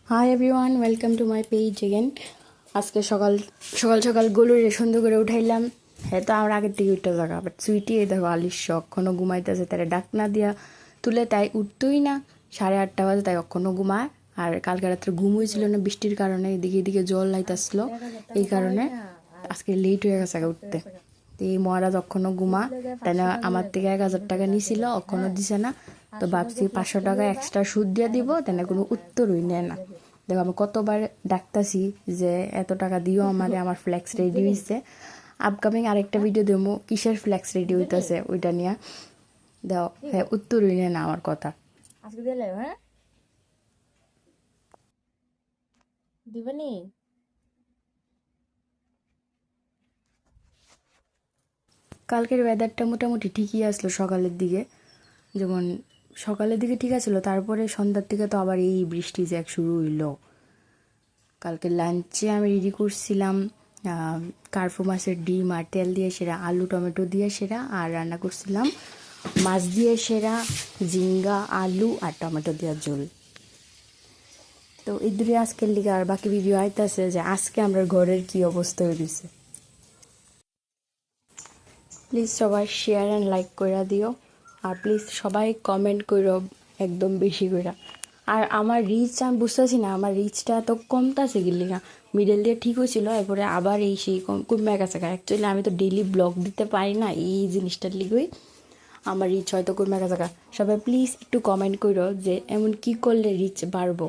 Hi everyone, welcome to my page again. আজকে সকাল সকাল সকাল গলুরে সুন্দর করে উঠাইলাম। হ্যাঁ, তো আমার আগের থেকে উঠতে থাকা, বাট সুইটি এই দেখো আলির শখ এখনও ঘুমাইতেছে, তারা ডাক না দিয়া তুলে তাই উঠতোই না। 8:30 বাজে তাই এখনও ঘুমায়। আর কালকে রাত্রে ঘুম হয়েছিল না বৃষ্টির কারণে, এদিকে এদিকে জল লাইতেছিল, এই কারণে আজকে লেট হয়ে গেছে আগে উঠতে। তো এই মহারাজ এখনও ঘুমা, তাই না আমার থেকে 1,000 টাকা নিয়েছিল, এখনও দিছে না। তো ভাবছি 500 টাকা এক্সট্রা সুদ দিয়ে দিব, তাই না কোনো উত্তরই নেয় না। দেখো আমি কতবার ডাকতাছি যে এত টাকা দিও আমারে, আমার ফ্ল্যাক্স রেডি হয়েছে। আপকামিং আরেকটা ভিডিও দেবো কিসের ফ্ল্যাক্স রেডি হইতেছে ওইটা নিয়ে। দাও, হ্যাঁ উত্তরই নেয় না আমার কথা। আজকে দিলে হ্যাঁ দিবনি। কালকের ওয়েদারটা মোটামুটি ঠিকই আসলো সকালের দিকে, যেমন সকালের দিকে ঠিক আছিল, তারপরে সন্ধ্যার দিকে তো আবার এই বৃষ্টি যে এক শুরু হইলো। কালকে লাঞ্চে আমি রেডি করছিলাম কার্ফু মাছের ডিম আর তেল দিয়ে সেরা, আলু টমেটো দিয়ে সেরা, আর রান্না করছিলাম মাছ দিয়ে সেরা, ঝিঙ্গা আলু আর টমেটো দেওয়ার ঝোল। তো এই দুটো আজকের লিগে, আর বাকি ভিডিও আইতেছে যে আজকে আমরা ঘরের কি অবস্থা হয়েছে। প্লিজ সবাই শেয়ার অ্যান্ড লাইক করে দিও, আর প্লিজ সবাই কমেন্ট করো একদম বেশি করে। আর আমার রিচ আমি বুঝতেছি না, আমার রিচটা এত কমতাছে গেলি না। মিডল দিয়ে ঠিক হয়েছিল, এরপরে আবার এই সেই কমে গেছে। অ্যাকচুয়ালি আমি তো ডেইলি ব্লগ দিতে পারি না, এই জিনিসটার লিগেই আমার রিচ হয়তো কমে গেছে। সবাই প্লিজ একটু কমেন্ট করো যে এমন কি করলে রিচ বাড়বো।